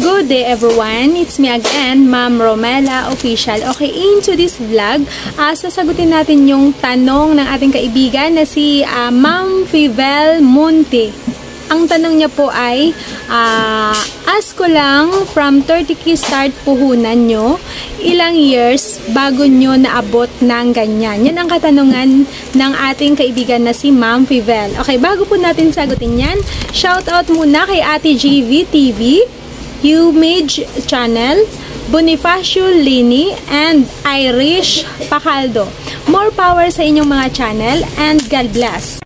Good day everyone, it's me again, Ma'am Romela Official. Okay, into this vlog, sasagutin natin yung tanong ng ating kaibigan na si Ma'am Fivel Monte. Ang tanong niya po ay, ask ko lang, from 30K start puhunan nyo, ilang years bago nyo naabot ng ganyan? Yan ang katanungan ng ating kaibigan na si Ma'am Fivel. Okay, bago po natin sagutin yan, shout out muna kay Ate GV TV, Humage Channel, Bonifacio Lini, and Irish Pacaldo. More power sa inyong mga channel and God bless.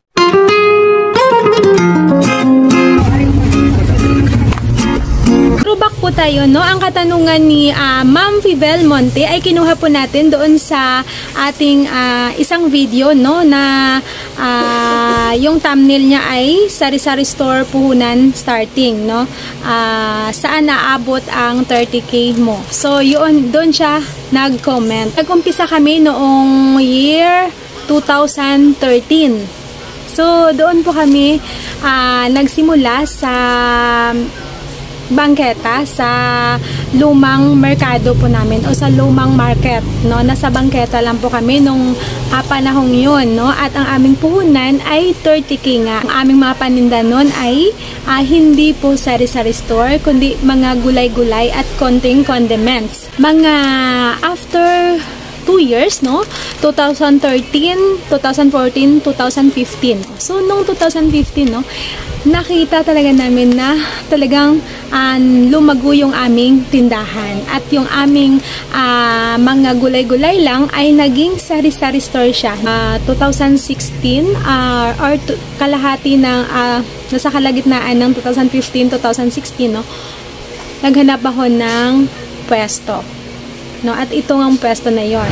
Throwback po tayo, no? Ang katanungan ni Ma'am Fivel Monte ay kinuha po natin doon sa ating isang video, no? Na yung thumbnail niya ay sari-sari store puhunan starting, no? Saan naabot ang 30K mo? So, yun, doon siya nag-comment. Nag-umpisa kami noong year 2013. So, doon po kami nagsimula sa bangketa sa lumang merkado po namin o sa lumang market, no? Nasa bangketa lang po kami nung panahong yun, no? At ang aming puhunan ay 30K nga. Ang aming mga paninda nun ay hindi po sari-sari store, kundi mga gulay-gulay at konting condiments. Mga after 2 years, no? 2013, 2014, 2015. So, nung 2015, no? Nakita talaga namin na talagang lumago yung aming tindahan. At yung aming mga gulay-gulay lang ay naging sari-sari store siya. 2016 or kalahati ng nasa kalagitnaan ng 2015-2016, no? Naghanap ako ng pwesto. No, at ito ang pwesto na yon.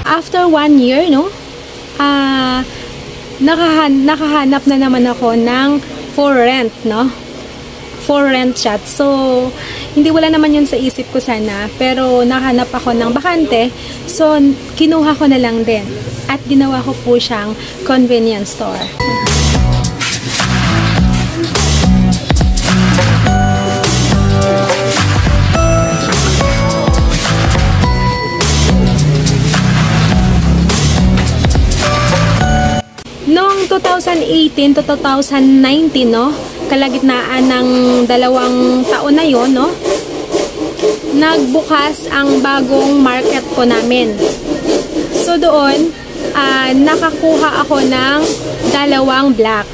After 1 year, no, nakahanap na naman ako ng for rent, no? For rent shot. So, wala naman yun sa isip ko sana, pero nakahanap ako ng bakante. So, kinuha ko na lang din. At ginawa ko po siyang convenience store. Noong 2018 to 2019, no, kalagitnaan ng 2 taon na yon, no, nagbukas ang bagong market po namin. So doon, nakakuha ako ng 2 block.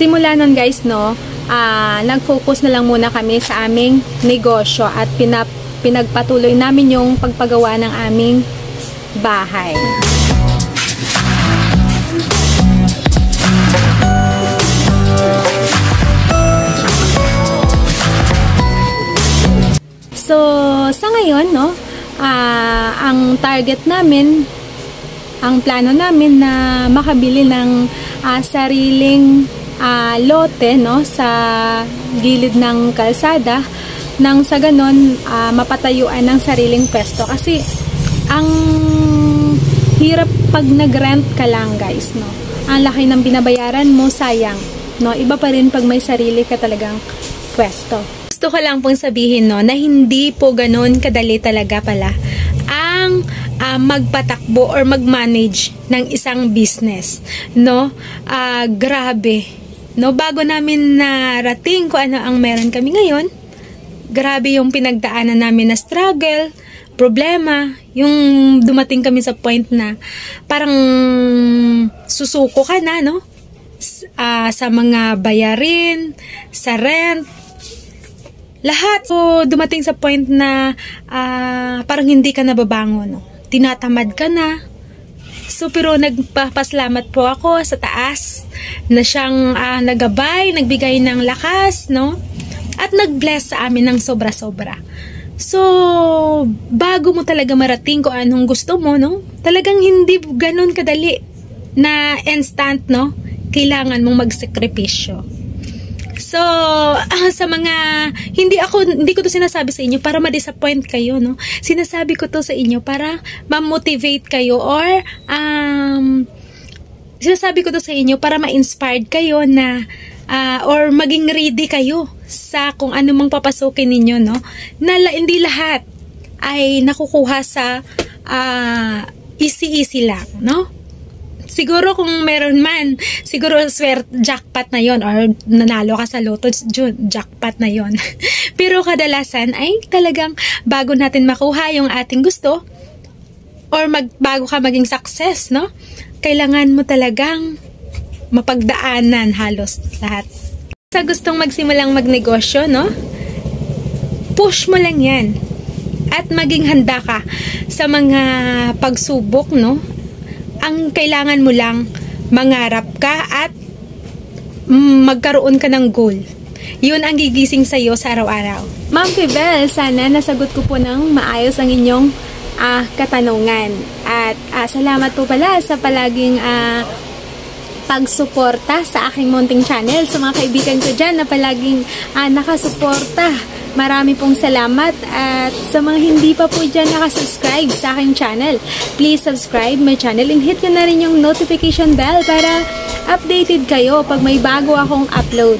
Simula nun guys, no, nag-focus na lang muna kami sa aming negosyo at pinagpatuloy namin yung pagpagawa ng aming bahay. ngayon, no, ang target namin, ang plano namin na makabili ng sariling lote, no, sa gilid ng kalsada, nang sa ganon mapatayuan ng sariling pwesto. Kasi ang hirap pag nag-rent ka lang, guys, no. Ang laki ng binabayaran mo, sayang, no. Iba pa rin pag may sarili ka talagang pwesto. Gusto ko lang pong sabihin, no, na hindi po ganon kadali talaga pala ang magpatakbo or mag-manage ng isang business, no. Grabe, no, bago namin narating kung ano ang meron kami ngayon, grabe yung pinagdaanan namin na struggle, problema, yung dumating kami sa point na parang susuko ka na, no, sa mga bayarin, sa rent, lahat. So, dumating sa point na parang hindi ka nababangon, no? Tinatamad ka na. So, pero nagpapasalamat po ako sa taas na siyang nagabay, nagbigay ng lakas, no? At nag-bless sa amin ng sobra-sobra. So, bago mo talaga marating kung anong gusto mo, no? Talagang hindi ganun kadali na instant, no? Kailangan mong magsakripisyo. So, sa mga, hindi ko to sinasabi sa inyo para ma-disappoint kayo, no? Sinasabi ko to sa inyo para ma-motivate kayo or, sinasabi ko to sa inyo para ma-inspired kayo na, or maging ready kayo sa kung ano mang papasukin ninyo, no? Na hindi lahat ay nakukuha sa, easy-easy lang, no? Siguro kung meron man, siguro jackpot na yon or nanalo ka sa loto, jackpot na yon. Pero kadalasan ay talagang bago natin makuha yung ating gusto or bago ka maging success, no? Kailangan mo talagang mapagdaanan halos lahat. Sa gustong magsimulang magnegosyo, no? Push mo lang yan. At maging handa ka sa mga pagsubok, no? Ang kailangan mo lang, mangarap ka at magkaroon ka ng goal. Yun ang gigising sa'yo sa araw-araw. Ma'am Fibel, sana nasagot ko po ng maayos ang inyong katanungan. At salamat po pala sa palaging pagsuporta sa aking munting channel. Sa mga kaibigan ko dyan na palaging nakasuporta, marami pong salamat. At sa mga hindi pa po dyan nakasubscribe sa aking channel, please subscribe my channel and hit ko na rin yung notification bell para updated kayo pag may bago akong upload.